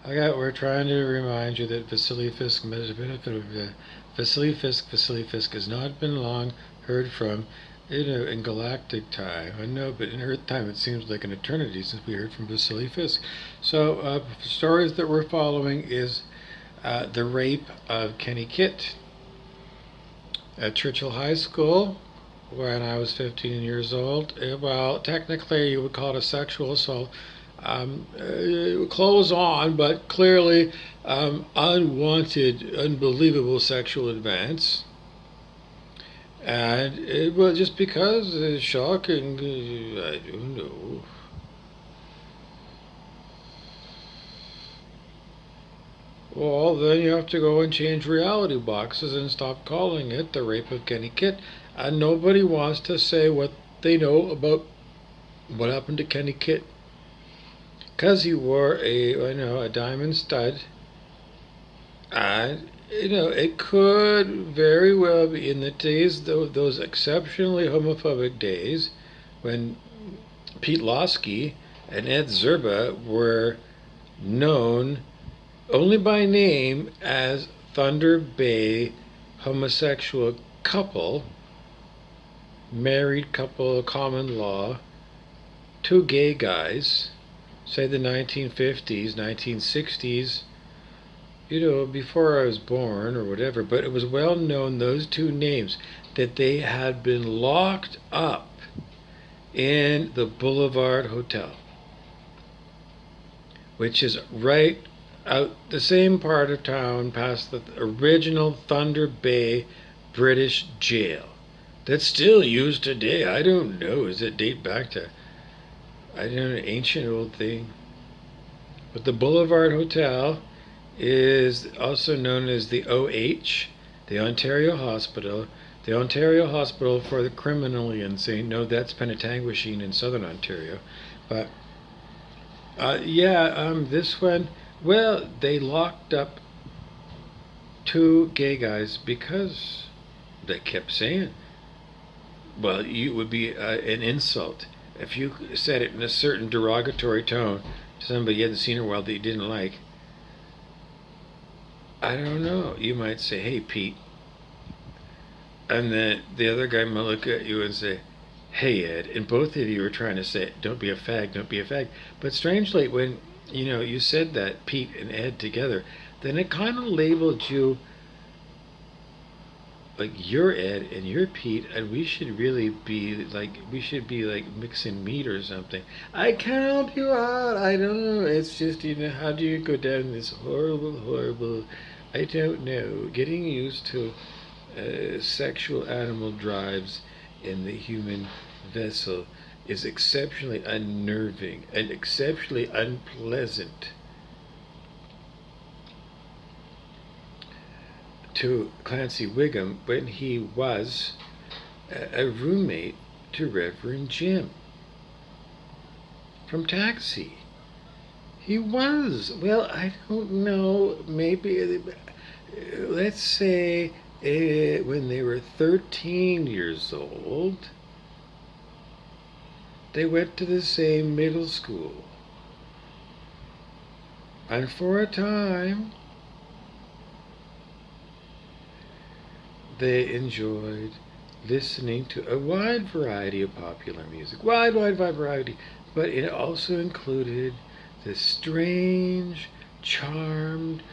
We're trying to remind you that Vasily Fisk has not been long heard from, in galactic time. I know, but in Earth time, it seems like an eternity since we heard from Vasily Fisk. So, stories that we're following is the rape of Kenny Kitt at Churchill High School when I was 15 years old. Well, technically, you would call it a sexual assault. Clothes on, but clearly unwanted, unbelievable sexual advance. And it was just because it's shocking. I don't know. Well, then you have to go and change reality boxes and stop calling it the rape of Kenny Kitt. And nobody wants to say what they know about what happened to Kenny Kitt. Because he wore a diamond stud. And, it could very well be in the days, those exceptionally homophobic days, when Pete Losky and Ed Zerba were known only by name as Thunder Bay homosexual couple, married couple, common law, two gay guys, say the 1950s, 1960s, before I was born or whatever, but it was well known, those two names, that they had been locked up in the Boulevard Hotel, which is right out the same part of town past the original Thunder Bay British jail that's still used today. I don't know. Does it date back to, I don't know, ancient old thing? But the Boulevard Hotel is also known as the OH, the Ontario Hospital. The Ontario Hospital for the Criminally Insane. No, that's Penetanguishene in southern Ontario. But, this one, well, they locked up two gay guys because they kept saying, well, it would be an insult if you said it in a certain derogatory tone to somebody you hadn't seen in a while that you didn't like. I don't know. You might say, hey, Pete. And then the other guy might look at you and say, hey, Ed. And both of you are trying to say, don't be a fag, don't be a fag. But strangely, when, you said that, Pete and Ed together, then it kind of labeled you like you're Ed and you're Pete, and we should be like mixing meat or something. I can't help you out. I don't know. It's just, how do you go down this horrible, I don't know, getting used to sexual animal drives in the human vessel is exceptionally unnerving and exceptionally unpleasant to Clancy Wiggum when he was a roommate to Reverend Jim from Taxi. He was. Well, I don't know. Maybe, let's say, when they were 13 years old, they went to the same middle school. And for a time, they enjoyed listening to a wide variety of popular music. Wide variety. But it also included the strange, charmed,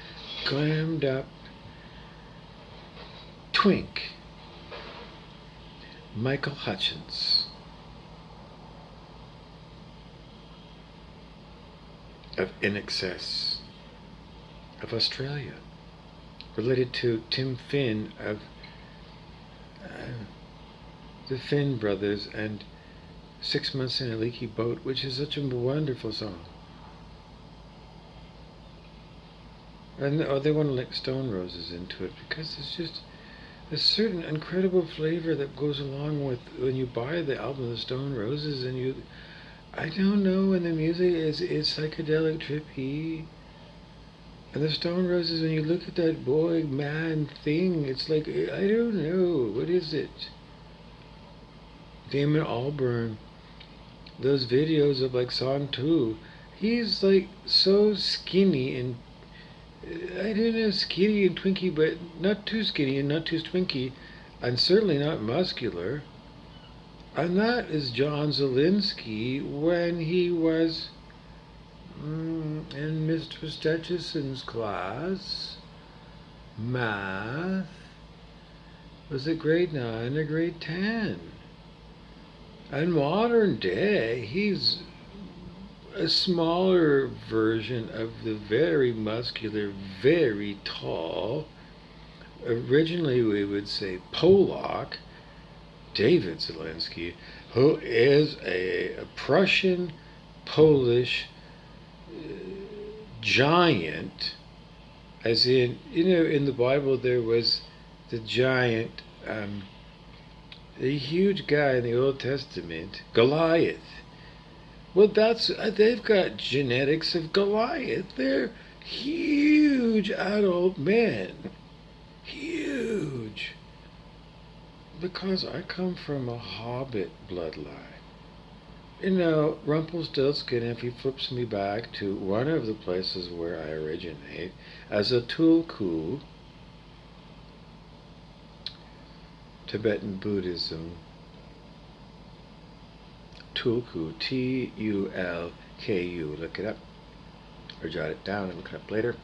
glammed up twink, Michael Hutchence of In Excess of Australia, related to Tim Finn of the Finn Brothers and 6 Months in a Leaky Boat, which is such a wonderful song. And they want to like Stone Roses into it because it's just a certain incredible flavor that goes along with when you buy the album of Stone Roses, and I don't know, and the music is psychedelic trippy. And the Stone Roses, when you look at that boy man thing, it's like, I don't know, what is it? Damon Albarn, those videos of like song 2, He's like so skinny and I don't know, skinny and twinky, but not too skinny and not too twinky, and certainly not muscular. And that is John Zielinski when he was in Mr. Stecheson's class, math, was it grade 9 or grade 10? In modern day, he's a smaller version of the very muscular, very tall, originally we would say Polak, David Zielinski, who is a Prussian Polish giant, as in, in the Bible there was the giant, the huge guy in the Old Testament, Goliath. Well, they've got genetics of Goliath. They're huge adult men. Huge. Because I come from a hobbit bloodline. Rumpelstiltskin, if he flips me back to one of the places where I originate, as a Tulku, Tibetan Buddhism, Tulku, Tulku, look it up, or jot it down and look it up later,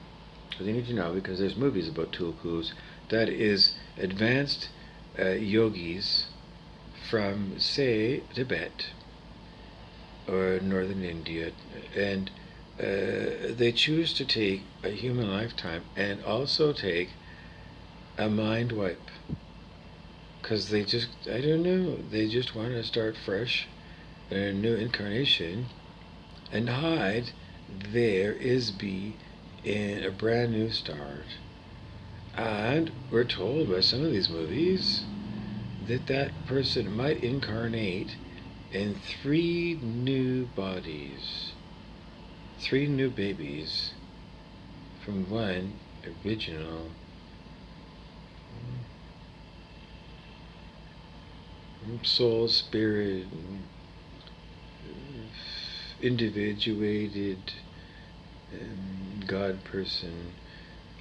because you need to know, because there's movies about Tulkus. That is advanced yogis from, say, Tibet or northern India, and they choose to take a human lifetime and also take a mind wipe, because they just, I don't know, they just want to start fresh in a new incarnation and hide their Isby in a brand new start. And we're told by some of these movies that person might incarnate in 3 new bodies, 3 new babies from one original soul, spirit, individuated God person,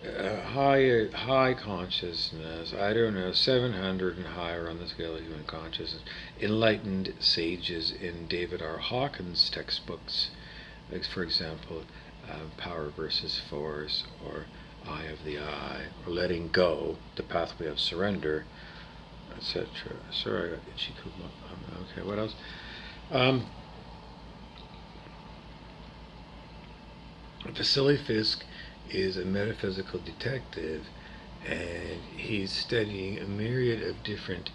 high consciousness, I don't know, 700 and higher on the scale of human consciousness, enlightened sages in David R. Hawkins' textbooks, like for example, Power versus Force, or Eye of the Eye, or Letting Go, The Pathway of Surrender, etc. Sorry, I got itchy Kuma. Okay, what else? Vasily Fisk is a metaphysical detective, and he's studying a myriad of different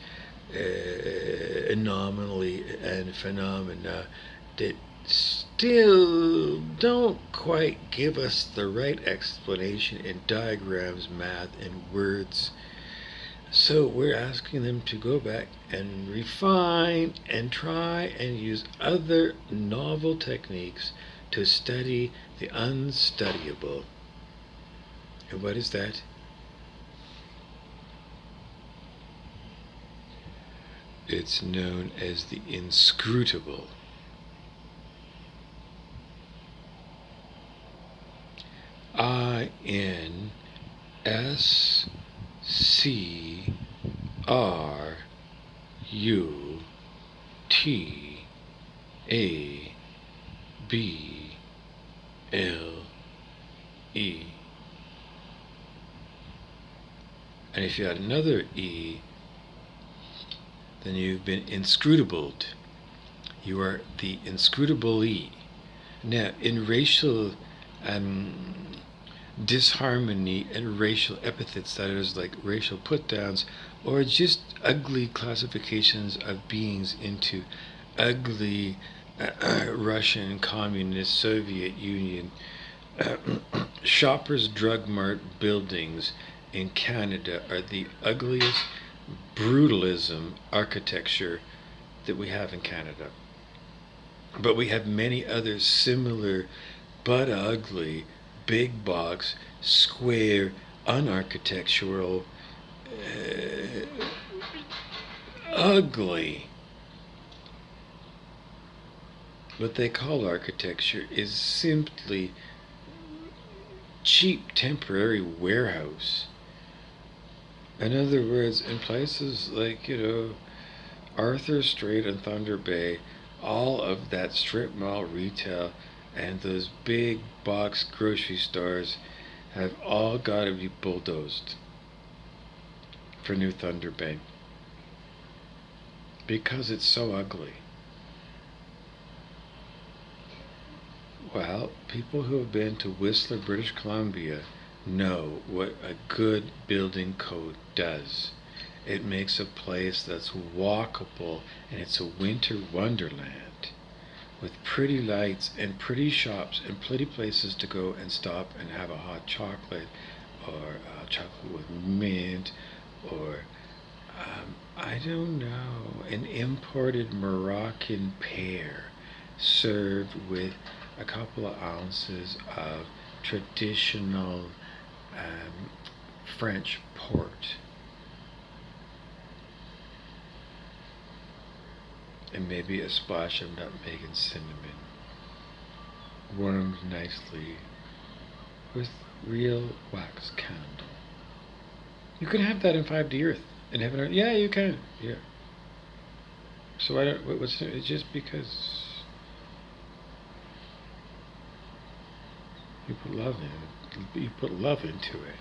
anomaly and phenomena that still don't quite give us the right explanation in diagrams, math, and words. So we're asking them to go back and refine and try and use other novel techniques to study the unstudyable. And what is that? It's known as the inscrutable. INSCRUTABLE. And if you add another E, then you've been inscrutabled. You are the inscrutable E. Now, in racial disharmony and racial epithets, that is, like racial put-downs, or just ugly classifications of beings into ugly Russian, Communist, Soviet Union, Shoppers Drug Mart buildings in Canada are the ugliest brutalism architecture that we have in Canada. But we have many other similar but ugly, big box, square, unarchitectural, ugly what they call architecture is simply cheap temporary warehouse. In other words, in places like, Arthur Strait and Thunder Bay, all of that strip mall retail and those big box grocery stores have all got to be bulldozed for New Thunder Bay because it's so ugly. Well, people who have been to Whistler, British Columbia know what a good building code does. It makes a place that's walkable, and it's a winter wonderland with pretty lights and pretty shops and pretty places to go and stop and have a hot chocolate or chocolate with mint or I don't know, an imported Moroccan pear served with a couple of ounces of traditional French port. And maybe a splash of nutmeg and cinnamon, warmed nicely with real wax candle. You can have that in 5D Earth and heaven Earth. Yeah, you can. Yeah. So I don't. What's it's just because you put love in it. You put love into it.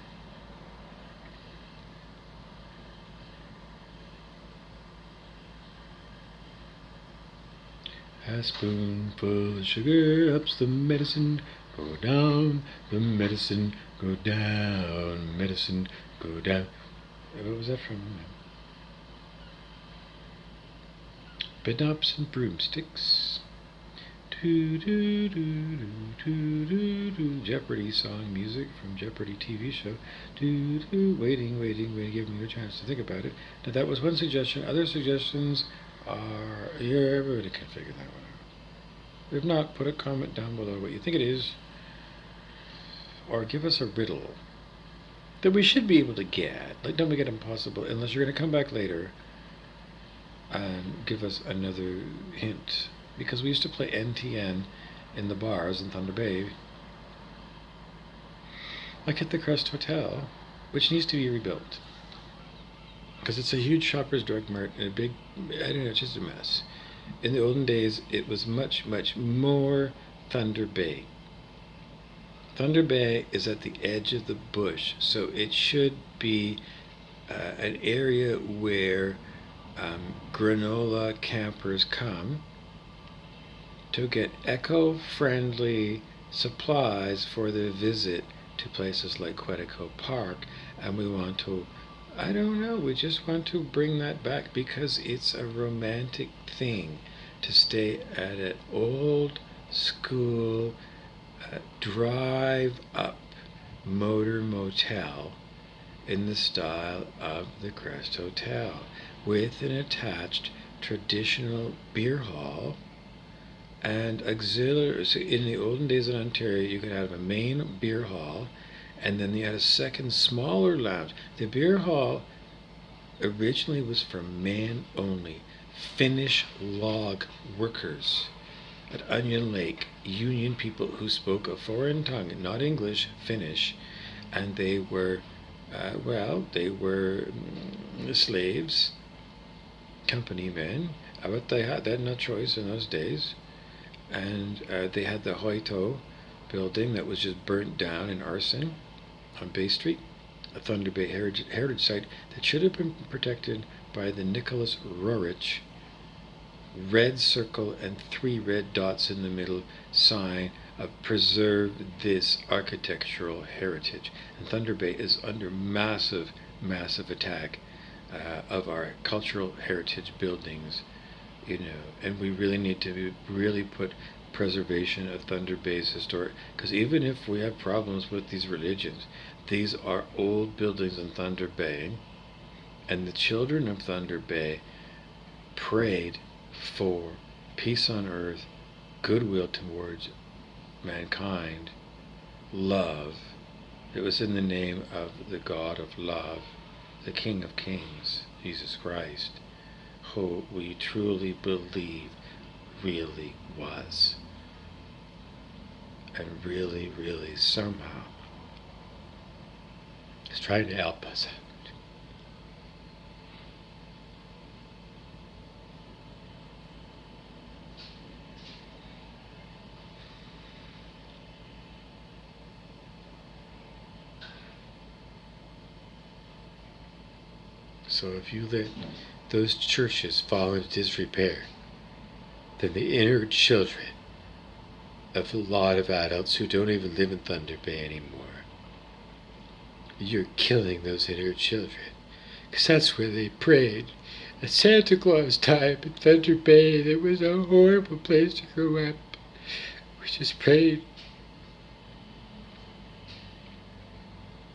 A spoonful of sugar ups the medicine, go down, the medicine, go down, medicine, go down. What was that from? Bedknobs and broomsticks. Do do do do do do. Jeopardy song music from Jeopardy TV show. Do do. Waiting, give me a chance to think about it. Now that was one suggestion. Other suggestions are, yeah, everybody can figure that one out. If not, put a comment down below what you think it is, or give us a riddle that we should be able to get. Like, don't make it impossible unless you're going to come back later and give us another hint. Because we used to play NTN in the bars in Thunder Bay, like at the Crest Hotel, which needs to be rebuilt. Because it's a huge Shoppers Drug Mart and a big, I don't know, it's just a mess. In the olden days, it was much, much more Thunder Bay. Thunder Bay is at the edge of the bush, so it should be an area where granola campers come to get eco-friendly supplies for their visit to places like Quetico Park, and we want to, I don't know, we just want to bring that back because it's a romantic thing to stay at an old school drive-up motor motel in the style of the Crest Hotel with an attached traditional beer hall and auxiliary. So in the olden days in Ontario, you could have a main beer hall, and then you had a second smaller lounge. The beer hall originally was for men only, Finnish log workers at Onion Lake, Union people who spoke a foreign tongue, not English, Finnish, and they were, they were slaves, company men, but they had no choice in those days. And they had the Hoito building that was just burnt down in arson on Bay Street, a Thunder Bay heritage site that should have been protected by the Nicholas Roerich red circle and 3 red dots in the middle sign of preserve this architectural heritage. And Thunder Bay is under massive, massive attack of our cultural heritage buildings. And we really need to really put preservation of Thunder Bay's historic, because even if we have problems with these religions, these are old buildings in Thunder Bay, and the children of Thunder Bay prayed for peace on earth, goodwill towards mankind, love. It was in the name of the God of love, the King of Kings, Jesus Christ, who we truly believe really was. And really, really somehow is trying to help us out. So if you let those churches fall into disrepair, then the inner children of a lot of adults who don't even live in Thunder Bay anymore, you're killing those inner children. Because that's where they prayed. At Santa Claus time in Thunder Bay, there was a horrible place to grow up. We just prayed.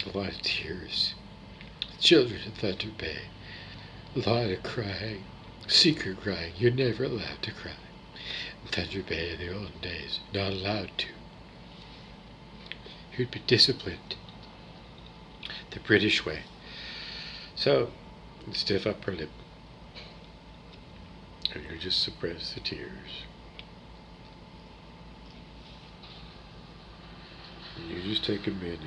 A lot of tears. Children in Thunder Bay. A lot of crying. Secret crying. You're never allowed to cry. In Thunder Bay in the olden days. Not allowed to. You'd be disciplined. The British way. So, stiff upper lip. And you just suppress the tears. And you just take a minute.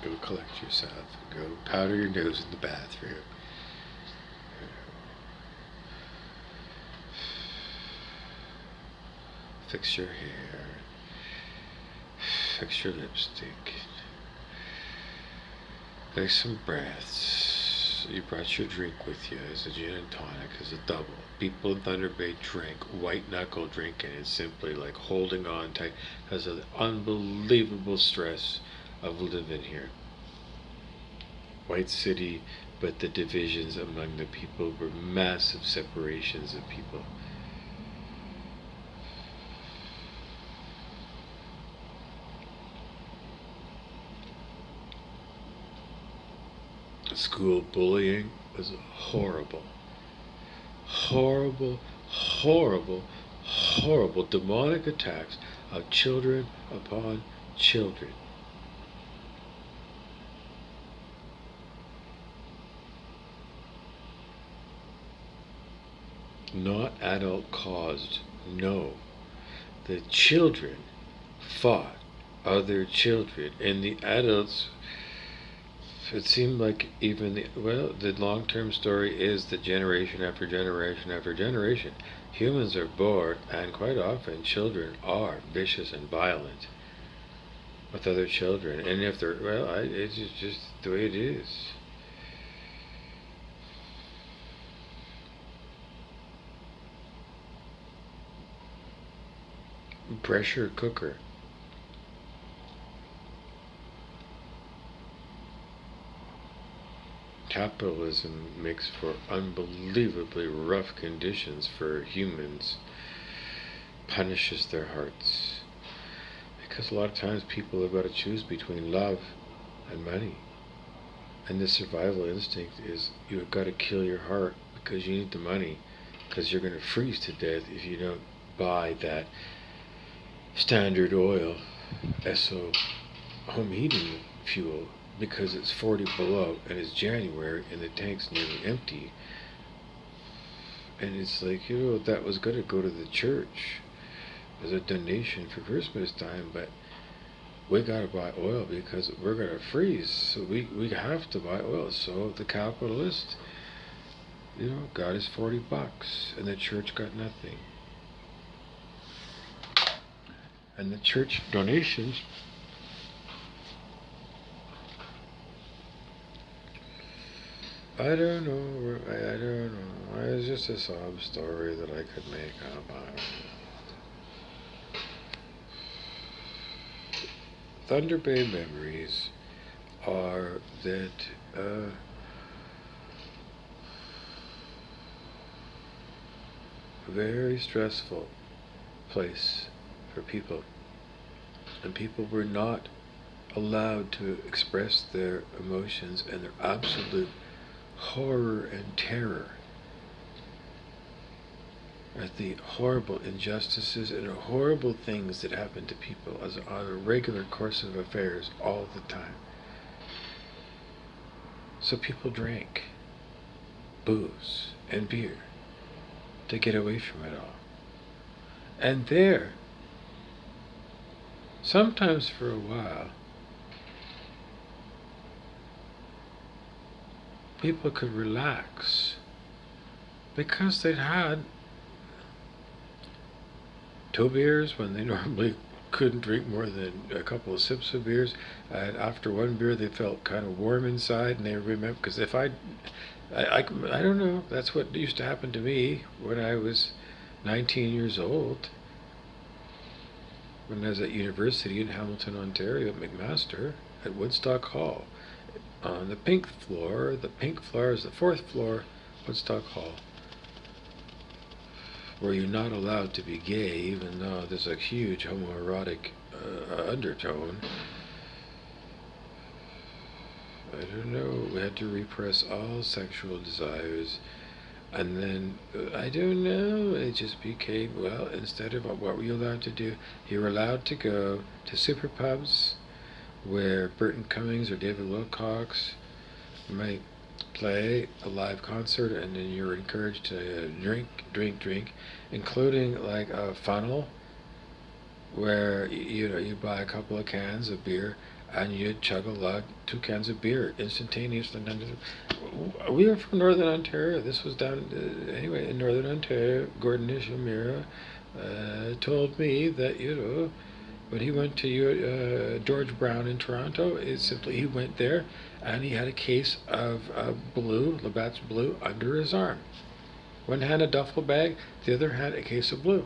Go collect yourself and go powder your nose in the bathroom. Fix your hair. Fix your lipstick. Take some breaths. You brought your drink with you as a gin and tonic, as a double. People in Thunder Bay drink white knuckle drinking. It's simply like holding on tight because of the unbelievable stress of living here. White city, but the divisions among the people were massive separations of people. School bullying was horrible. Horrible, horrible, horrible demonic attacks of children upon children. Not adult caused, no. The children fought other children, and the adults, it seemed like even the long-term story is that generation after generation after generation, humans are bored, and quite often children are vicious and violent with other children, and if they're, it's just the way it is. Pressure cooker. Capitalism makes for unbelievably rough conditions for humans, punishes their hearts. Because a lot of times people have got to choose between love and money. And the survival instinct is you've got to kill your heart because you need the money, because you're going to freeze to death if you don't buy that Standard Oil SO home heating fuel, because it's 40 below and it's January and the tank's nearly empty. And it's like, that was going to go to the church as a donation for Christmas time, but we got to buy oil because we're going to freeze, so we have to buy oil. So the capitalist, got his $40 and the church got nothing. And the church donations I don't know. It's just a sob story that I could make up. I don't know. Thunder Bay memories are that very stressful place for people, and people were not allowed to express their emotions and their absolute horror and terror at the horrible injustices and horrible things that happen to people as on a regular course of affairs all the time. So people drank booze and beer to get away from it all. And there, sometimes for a while, people could relax because they'd had 2 beers when they normally couldn't drink more than a couple of sips of beers. And after 1 beer, they felt kind of warm inside, and they remember, because if I don't know, that's what used to happen to me when I was 19 years old, when I was at university in Hamilton, Ontario, at McMaster, at Woodstock Hall. On the pink floor is the 4th floor, Woodstock Hall, where you're not allowed to be gay, even though there's a huge homoerotic undertone. I don't know, we had to repress all sexual desires, and then, I don't know, it just became, well, instead of what were you allowed to do, you were allowed to go to super pubs, where Burton Cummings or David Wilcox might play a live concert, and then you're encouraged to drink, including like a funnel, where you buy a couple of cans of beer and you'd chug a lug 2 cans of beer instantaneously. We were from Northern Ontario. This was down anyway in Northern Ontario. Gordon Ishimura told me that when he went to George Brown in Toronto, he went there and he had a case of blue, Labatt's Blue, under his arm. One hand a duffel bag, the other hand a case of blue,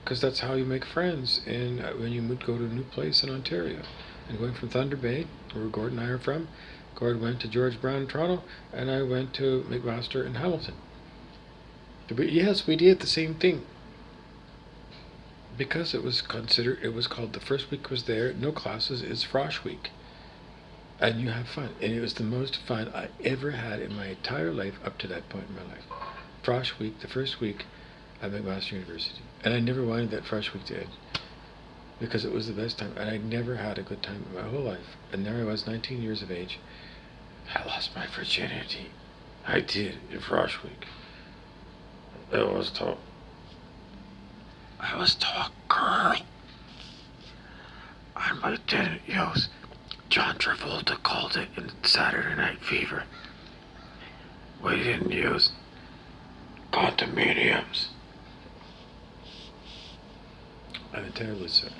because that's how you make friends when you go to a new place in Ontario. And going from Thunder Bay, where Gordon and I are from, Gordon went to George Brown in Toronto, and I went to McMaster in Hamilton. But yes, we did the same thing. Because it was called, the first week was there, no classes, it's Frosh Week. And you have fun. And it was the most fun I ever had in my entire life up to that point in my life. Frosh Week, the first week at McMaster University. And I never wanted that Frosh Week to end, because it was the best time, and I never had a good time in my whole life. And there I was, 19 years of age. I lost my virginity. I did, in Frosh Week. It was tough. I was to a girl. And my didn't use. John Travolta called it in Saturday Night Fever. We didn't use condominiums. I'm terribly sorry.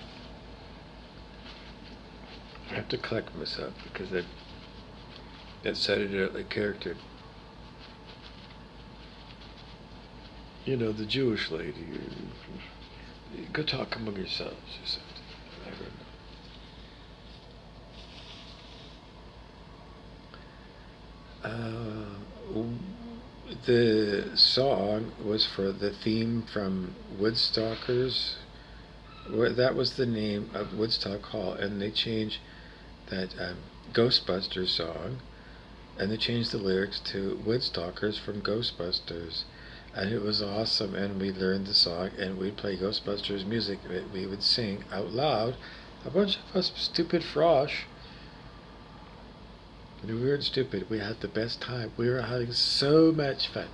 I have to collect myself because that said it out like character. The Jewish lady. Go talk among yourselves, she said. I don't know. The song was for the theme from Woodstockers. That was the name of Woodstock Hall, and they changed that Ghostbusters song, and they changed the lyrics to Woodstockers from Ghostbusters, and it was awesome. And we learned the song, and we'd play Ghostbusters music. We would sing out loud, a bunch of us stupid frosh. We weren't stupid. We had the best time. We were having so much fun.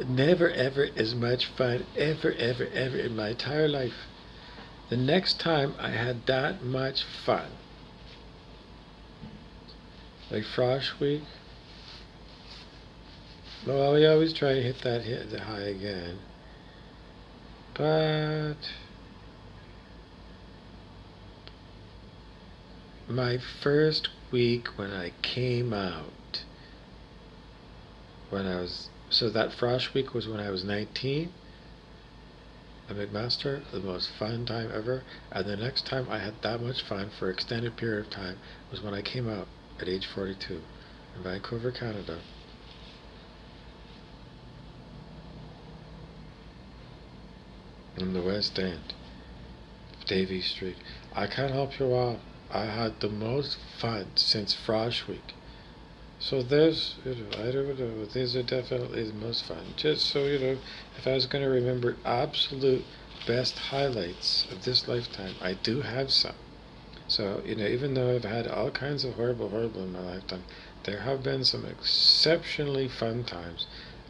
Never ever as much fun ever in my entire life. The next time I had that much fun, like Frosh Week, well, we always try to hit the high again, but my first week when I came out, so that Frosh Week was when I was 19, at McMaster, the most fun time ever. And the next time I had that much fun for an extended period of time was when I came out at age 42 in Vancouver, Canada. In the West End, Davie Street. I can't help you out. I had the most fun since Frosh Week. So there's, I don't know, these are definitely the most fun. Just so, if I was going to remember absolute best highlights of this lifetime, I do have some. So, even though I've had all kinds of horrible in my lifetime, There have been some exceptionally fun times,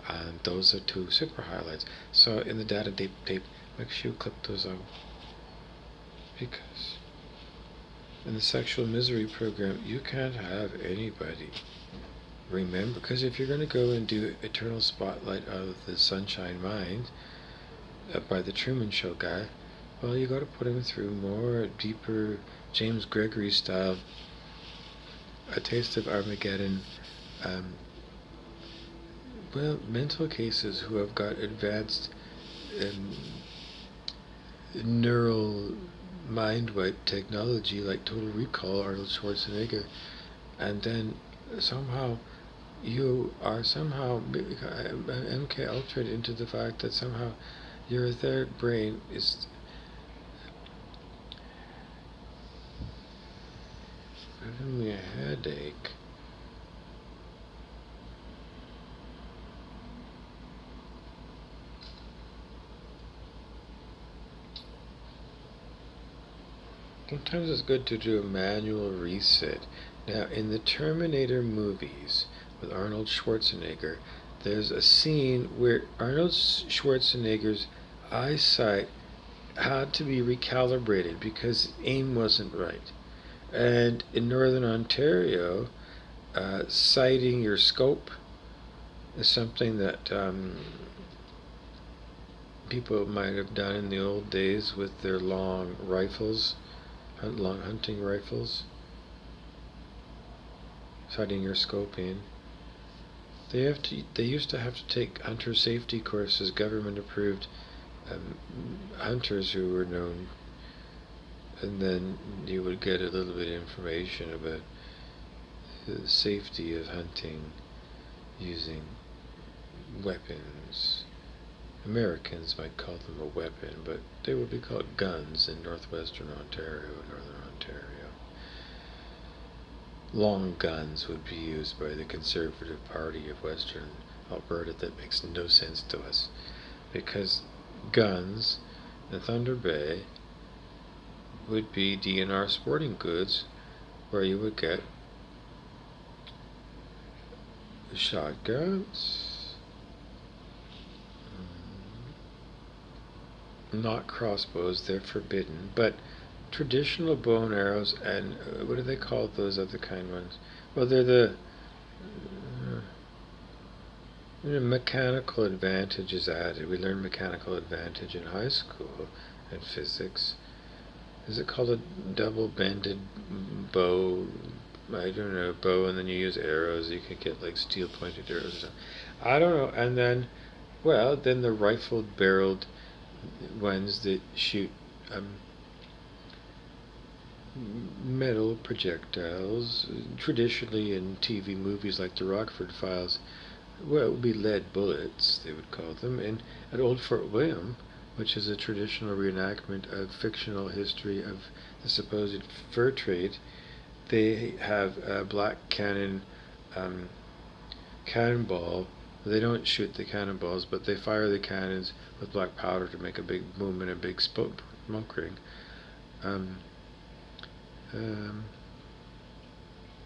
and those are two super highlights. So in the data tape, make sure you clip those out, because in the sexual misery program, you can't have anybody. Remember, because if you're going to go and do Eternal Spotlight of the Sunshine Mind by the Truman Show guy, well, you got to put him through more deeper James Gregory style, A Taste of Armageddon. Well, mental cases who have got advanced neural mind wipe technology like Total Recall, Arnold Schwarzenegger, and then somehow you are somehow MK Ultra'd into the fact that somehow your etheric brain is giving me a headache. Sometimes it's good to do a manual reset. Now, in the Terminator movies with Arnold Schwarzenegger, there's a scene where Arnold Schwarzenegger's eyesight had to be recalibrated because his aim wasn't right. And in Northern Ontario, sighting your scope is something that people might have done in the old days with their long rifles, long hunting rifles. Sighting your scope in. They used to have to take hunter safety courses, government approved hunters who were known, and then you would get a little bit of information about the safety of hunting using weapons. Americans might call them a weapon, but they would be called guns in northwestern Ontario and northern Ontario. Long guns would be used by the Conservative Party of Western Alberta. That makes no sense to us, because guns in Thunder Bay would be DNR sporting goods, where you would get shotguns, not crossbows, they're forbidden, but traditional bow and arrows, and what do they call those other kind ones? Well, they're the mechanical advantage is added. We learned mechanical advantage in high school in physics. Is it called a double-bended bow? I don't know, bow, and then you use arrows. You can get like steel-pointed arrows or something. I don't know. And then, well, then the rifled-barreled ones that shoot metal projectiles, traditionally in TV movies like the Rockford Files, well, it would be lead bullets, they would call them. And at Old Fort William, which is a traditional reenactment of fictional history of the supposed fur trade, they have a black cannonball. They don't shoot the cannonballs, but they fire the cannons with black powder to make a big boom and a big smoke ring.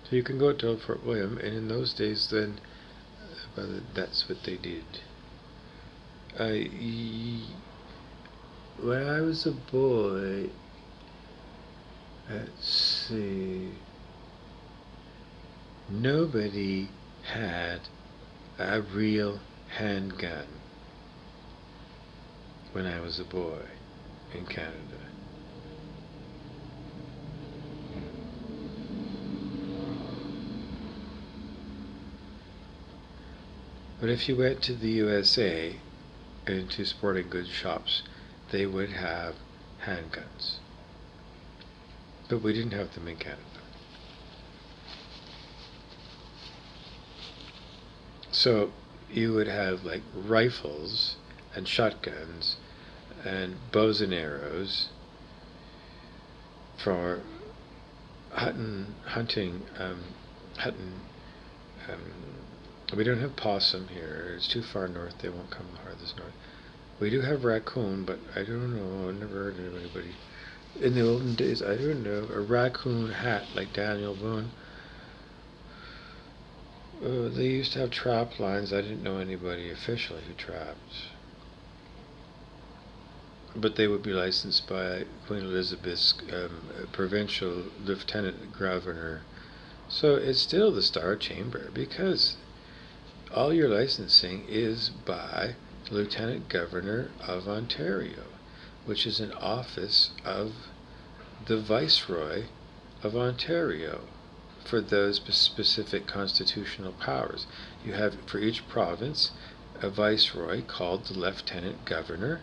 So you can go to Old Fort William, and in those days, then, that's what they did. When I was a boy, let's see, nobody had a real handgun when I was a boy in Canada. But if you went to the USA, into sporting goods shops, they would have handguns. But we didn't have them in Canada. So you would have like rifles and shotguns and bows and arrows for hunting. We don't have possum here. It's too far north. They won't come farthest north. We do have raccoon, but I don't know. I've never heard of anybody. In the olden days, I don't know. A raccoon hat like Daniel Boone. They used to have trap lines. I didn't know anybody officially who trapped. But they would be licensed by Queen Elizabeth's provincial lieutenant governor. So it's still the Star Chamber, because all your licensing is by the Lieutenant Governor of Ontario, which is an office of the Viceroy of Ontario for those specific constitutional powers. You have for each province a Viceroy called the Lieutenant Governor,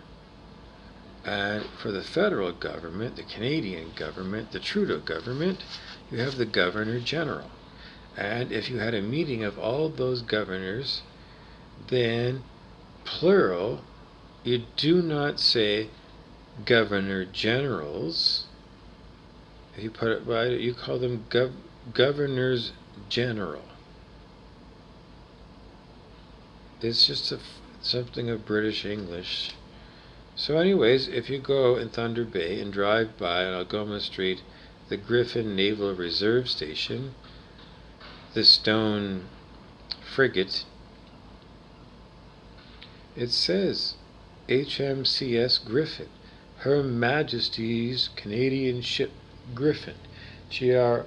and for the federal government, the Canadian government, the Trudeau government, you have the Governor General. And if you had a meeting of all those governors, then plural, you do not say Governor Generals. If you put it by, you call them Governors General. It's just something of British English. So anyways, if you go in Thunder Bay and drive by on Algoma Street, the Griffin Naval Reserve Station, the stone frigate, it says HMCS Griffin, Her Majesty's Canadian Ship Griffin, Griffon.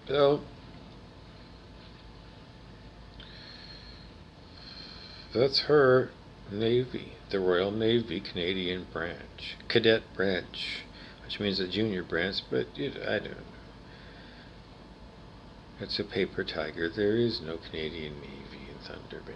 So that's her Navy, the Royal Navy Canadian branch, cadet branch, which means a junior branch, but I don't know. It's a paper tiger. There is no Canadian Navy in Thunder Bay.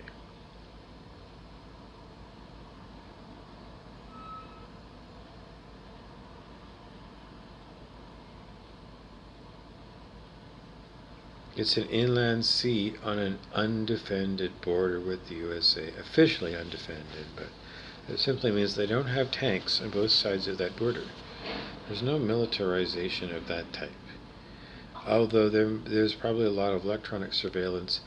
It's an inland sea on an undefended border with the USA. Officially undefended, but it simply means they don't have tanks on both sides of that border. There's no militarization of that type. Although there's probably a lot of electronic surveillance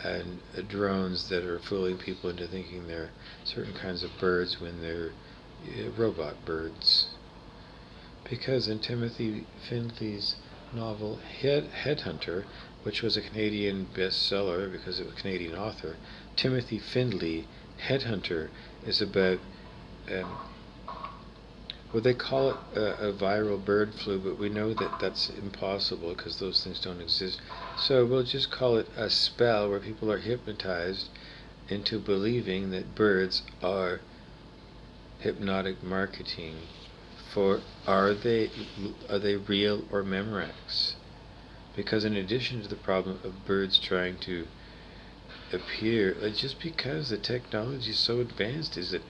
and drones that are fooling people into thinking they're certain kinds of birds when they're robot birds. Because in Timothy Findley's novel Headhunter, which was a Canadian bestseller because it was a Canadian author, Timothy Findley, Headhunter, is about well, they call it a viral bird flu, but we know that that's impossible because those things don't exist. So we'll just call it a spell where people are hypnotized into believing that birds are hypnotic marketing for are they real or Memorex? Because in addition to the problem of birds trying to appear, just because the technology is so advanced, is it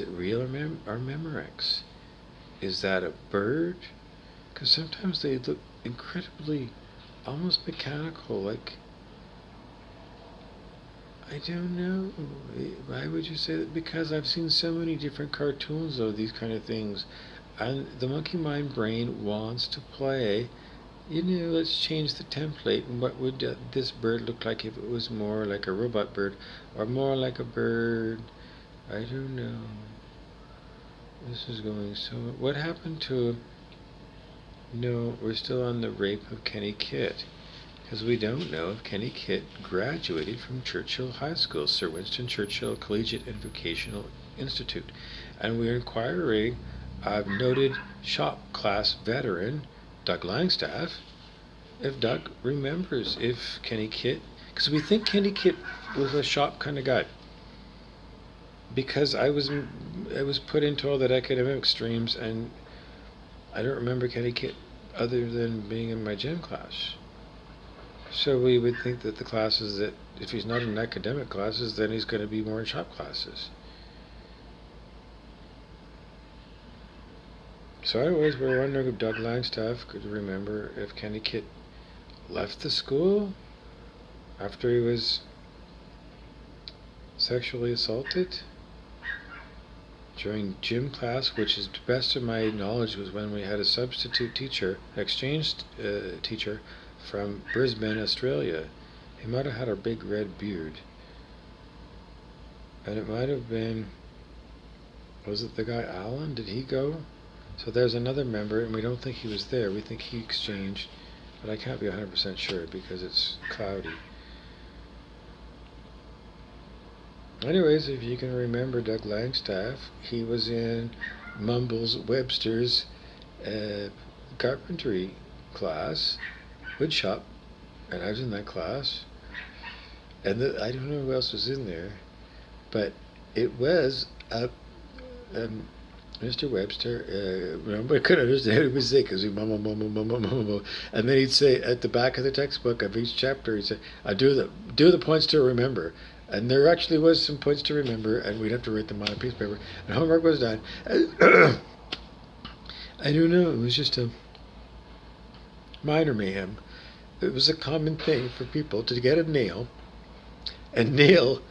real or Memorex? Is that a bird? Because sometimes they look incredibly, almost mechanical, like, I don't know. Why would you say that? Because I've seen so many different cartoons of these kind of things, and the monkey mind brain wants to play, let's change the template, and what would this bird look like if it was more like a robot bird, or more like a bird? I don't know. This is going so... What happened to... No, we're still on the rape of Kenny Kitt. Because we don't know if Kenny Kitt graduated from Churchill High School, Sir Winston Churchill Collegiate and Vocational Institute. And we're inquiring of noted shop class veteran Doug Langstaff if Doug remembers if Kenny Kitt... Because we think Kenny Kitt was a shop kind of guy. Because I was put into all that academic streams, and I don't remember Kenny Kitt other than being in my gym class. So we would think that the classes that, if he's not in academic classes, then he's going to be more in shop classes. So anyways, we're wondering if Doug Langstaff could remember if Kenny Kitt left the school after he was sexually assaulted during gym class, which is, to the best of my knowledge, was when we had a substitute teacher, exchange teacher from Brisbane, Australia. He might have had a big red beard. And it might have been, was it the guy Alan? Did he go? So there's another member, and we don't think he was there. We think he exchanged but I can't be 100% sure because it's cloudy. Anyways, if you can remember Doug Langstaff, he was in Mumbles Webster's carpentry class, wood shop, and I was in that class. And I don't know who else was in there, but it was Mr. Webster. I couldn't understand what he was saying because he mumble, and then he'd say at the back of the textbook of each chapter, he'd say, "Do the points to remember." And there actually was some points to remember, and we'd have to write them on a piece of paper. And homework was done. I don't know. It was just a minor mayhem. It was a common thing for people to get a nail and nail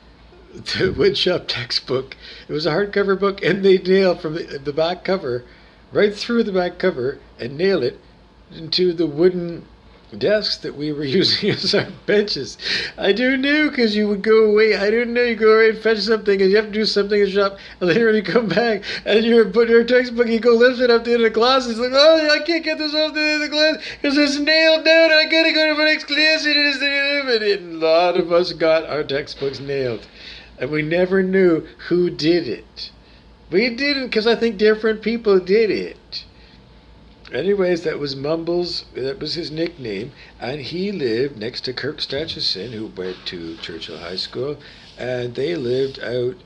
the woodshop textbook. It was a hardcover book, and they nail from the back cover, right through the back cover, and nail it into the wooden desks that we were using as our benches. I don't know, because you would go away. I don't know, you go away and fetch something, and you have to do something in the shop, and then when you come back, and you're putting your textbook, you go lift it up to the end of the class, it's like, oh, I can't get this off the end of the class, because it's nailed down, I gotta go to my next class, and a lot of us got our textbooks nailed. And we never knew who did it. We didn't, because I think different people did it. Anyways, that was Mumbles. That was his nickname. And he lived next to Kirk Stretchison, who went to Churchill High School. And they lived out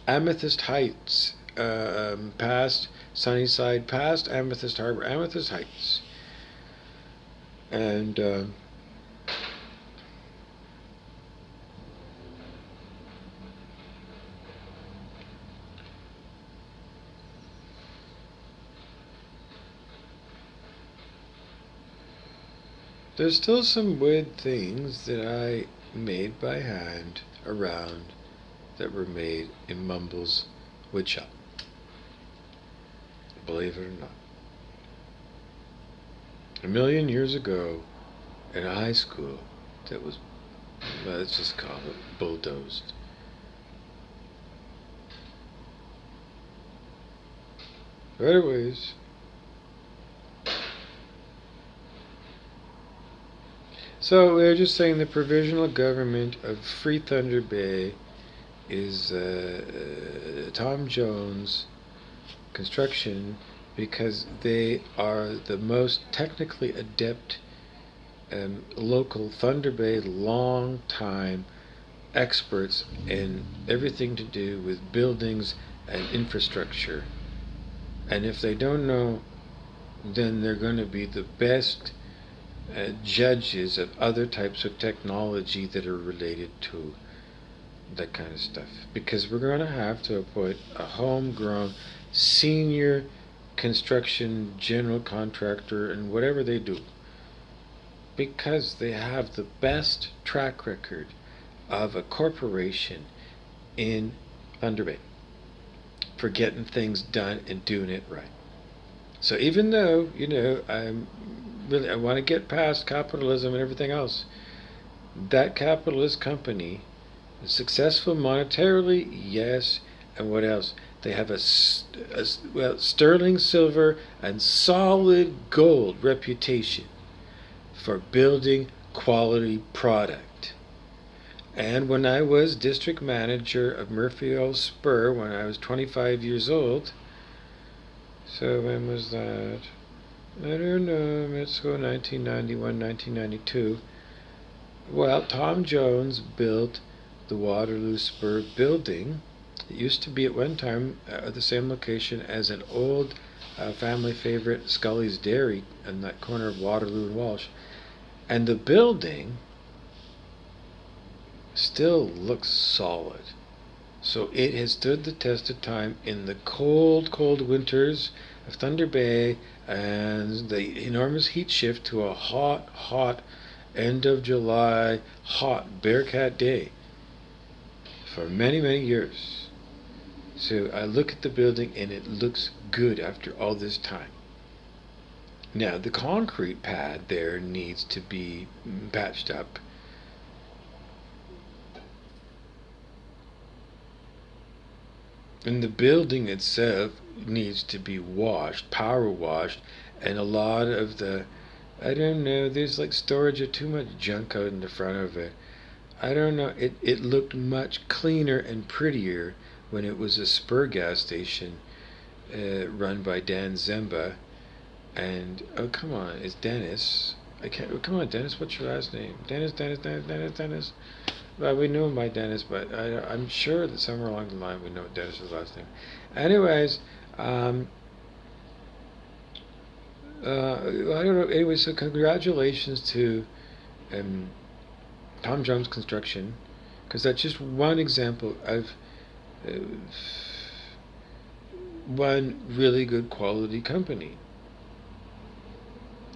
Amethyst Heights, past Sunnyside, past Amethyst Harbor, Amethyst Heights. And there's still some wood things that I made by hand around that were made in Mumbles woodshop. Believe it or not. A million years ago, in a high school that was, let's just call it, bulldozed. Anyways, so we were just saying the provisional government of Free Thunder Bay is Tom Jones Construction, because they are the most technically adept local Thunder Bay long-time experts in everything to do with buildings and infrastructure. And if they don't know, then they're going to be the best judges of other types of technology that are related to that kind of stuff. Because we're going to have to put a homegrown senior construction general contractor and whatever they do, because they have the best track record of a corporation in Thunder Bay for getting things done and doing it right. So even though, I want to get past capitalism and everything else, that capitalist company is successful monetarily, yes, and what else? They have a sterling silver and solid gold reputation for building quality product. And when I was district manager of Murphyville Spur, when I was 25 years old, so when was that? I don't know, let's go 1991, 1992. Well, Tom Jones built the Waterloo Spur building. It used to be at one time at the same location as an old family favorite, Scully's Dairy, in that corner of Waterloo and Walsh. And the building still looks solid. So it has stood the test of time in the cold, cold winters of Thunder Bay and the enormous heat shift to a hot, hot end of July, hot Bearcat day for many, many years. So I look at the building and it looks good after all this time. Now the concrete pad there needs to be patched up. And the building itself needs to be washed, power washed, and a lot of the I don't know. There's like storage of too much junk out in the front of it. I don't know. It looked much cleaner and prettier when it was a Spur gas station run by Dan Zemba. And oh come on, it's Dennis. I can't. Oh, come on, Dennis. What's your last name? Dennis. Well, we knew him by Dennis, but I'm sure that somewhere along the line we know Dennis's last name. Anyways, I don't know. Anyway, so congratulations to Tom Jones Construction, because that's just one example of uh, one really good quality company.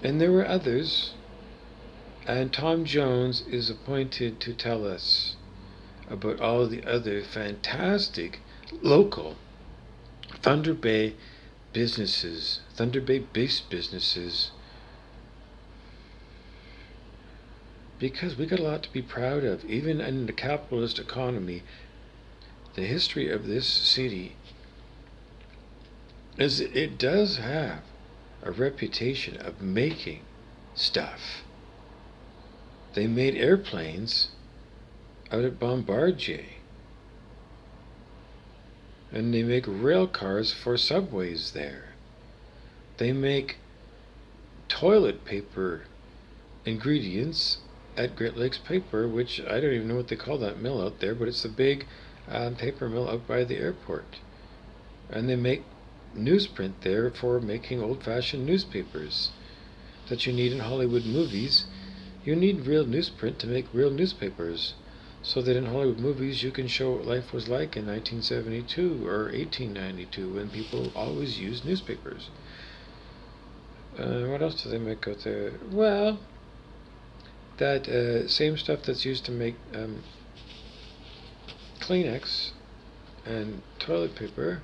And there were others, and Tom Jones is appointed to tell us about all the other fantastic local Thunder Bay businesses, Thunder Bay based businesses, because we got a lot to be proud of. Even in the capitalist economy, the history of this city is it does have a reputation of making stuff. They made airplanes out at Bombardier. And they make rail cars for subways there. They make toilet paper ingredients at Great Lakes Paper, which I don't even know what they call that mill out there, but it's the big paper mill out by the airport. And they make newsprint there for making old-fashioned newspapers that you need in Hollywood movies. You need real newsprint to make real newspapers, so that in Hollywood movies you can show what life was like in 1972 or 1892 when people always used newspapers. What else do they make out there? Well, that same stuff that's used to make Kleenex and toilet paper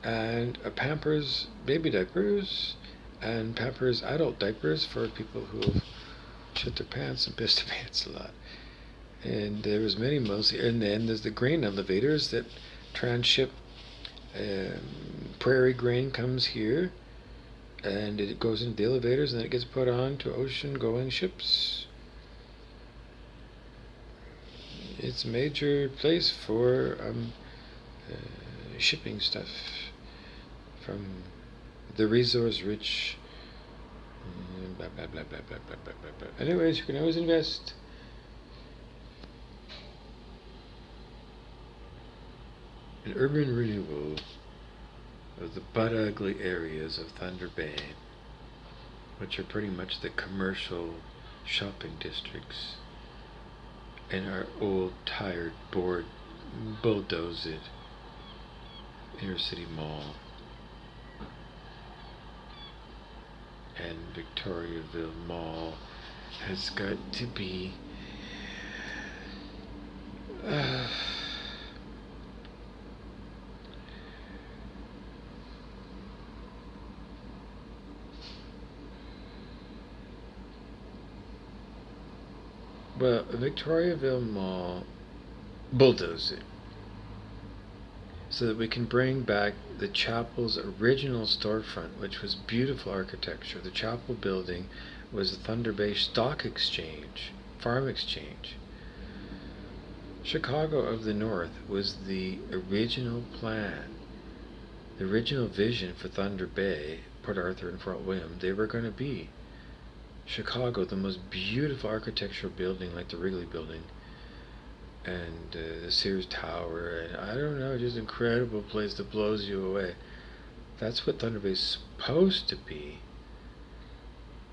and Pampers baby diapers and Pampers adult diapers for people who have shit their pants and pissed their pants a lot. And there was many mills here. And then there's the grain elevators that transship prairie grain comes here, and it goes into the elevators, and then it gets put on to ocean-going ships. It's a major place for shipping stuff from the resource-rich. Blah, blah, blah, blah, blah, blah, blah, blah, blah. Anyways, you can always invest. An urban renewal of the butt ugly areas of Thunder Bay, which are pretty much the commercial shopping districts, and our old, tired, bored, bulldozed inner city mall, and Victoriaville Mall has got to be well, Victoriaville Mall bulldoze it so that we can bring back the chapel's original storefront, which was beautiful architecture. The chapel building was the Thunder Bay Stock Exchange, Farm Exchange. Chicago of the North was the original plan, the original vision for Thunder Bay, Port Arthur, and Fort William. They were going to be Chicago, the most beautiful architectural building like the Wrigley Building and the Sears Tower, and I don't know, just an incredible place that blows you away. That's what Thunder Bay is supposed to be.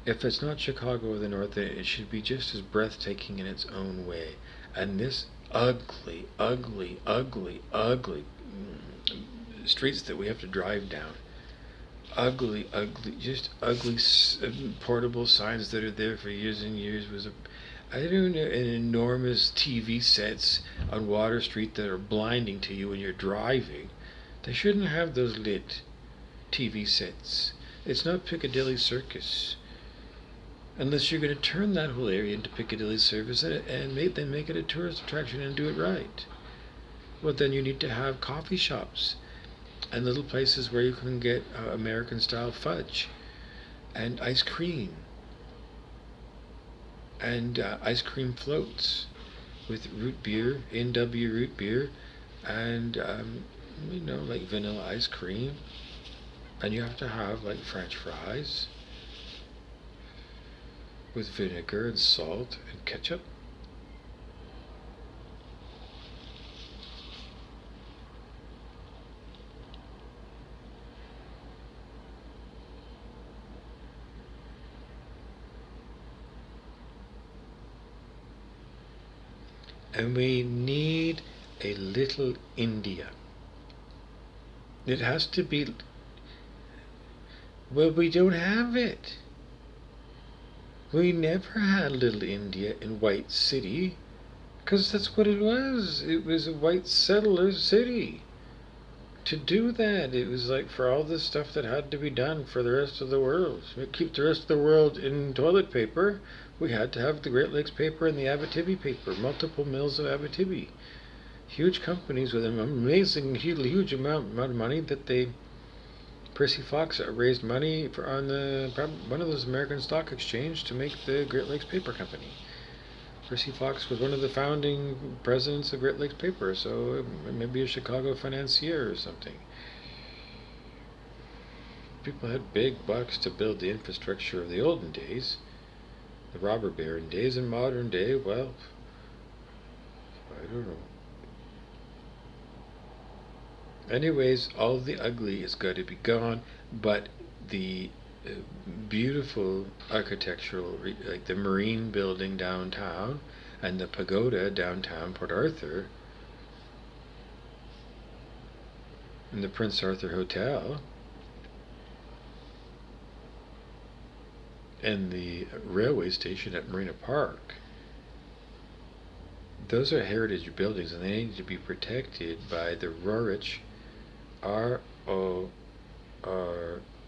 If it's not Chicago of the North, then it should be just as breathtaking in its own way. And this ugly streets that we have to drive down, ugly, portable signs that are there for years and years, was I don't know, an enormous TV sets on Water Street that are blinding to you when you're driving. They shouldn't have those lit TV sets. It's not Piccadilly Circus. Unless you're going to turn that whole area into Piccadilly Circus and make it a tourist attraction and do it right. Well, then you need to have coffee shops and little places where you can get American-style fudge and ice cream and ice cream floats with root beer, NW root beer, and like vanilla ice cream. And you have to have like French fries with vinegar and salt and ketchup. And we need a little India. It has to be. Well, we don't have it. We never had Little India in White City, because that's what it was. It was a white settler city. To do that, it was like for all this stuff that had to be done for the rest of the world. To keep the rest of the world in toilet paper, we had to have the Great Lakes paper and the Abitibi paper, multiple mills of Abitibi. Huge companies with an amazing, huge amount of money that they Percy Fox raised money on one of those American Stock Exchange to make the Great Lakes Paper Company. Percy Fox was one of the founding presidents of Great Lakes Paper, so maybe a Chicago financier or something. People had big bucks to build the infrastructure of the olden days, the robber baron days. In modern day, well, I don't know. Anyways, all the ugly is got to be gone, but the beautiful architectural, like the Marine building downtown and the pagoda downtown Port Arthur and the Prince Arthur Hotel and the railway station at Marina Park. Those are heritage buildings, and they need to be protected by the Rorich ROR.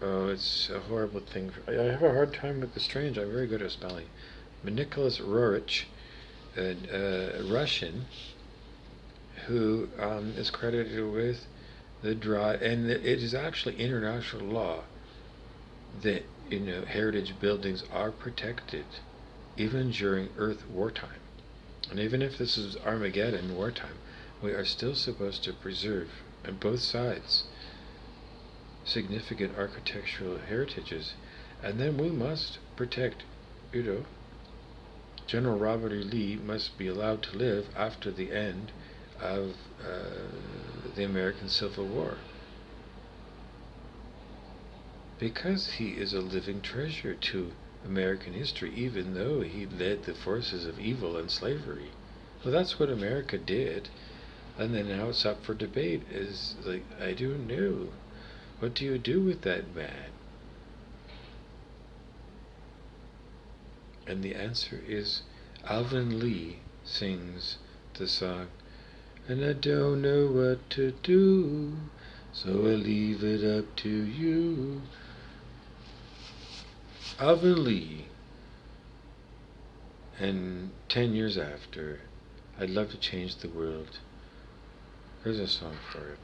Oh, it's a horrible thing. I have a hard time with the strange. I'm very good at spelling. But Nicholas Rorich, a Russian, who is credited with the drive, and it is actually international law that heritage buildings are protected, even during Earth wartime, and even if this is Armageddon wartime, we are still supposed to preserve on both sides significant architectural heritages, and then we must protect, General Robert E. Lee must be allowed to live after the end of the American Civil War, because he is a living treasure to American history, even though he led the forces of evil and slavery. Well, that's what America did, and then now it's up for debate. Is like, I don't know. What do you do with that man? And the answer is Alvin Lee sings the song, and I don't know what to do, so I leave it up to you. Alvin Lee. And 10 years after, I'd love to change the world. Here's a song for it.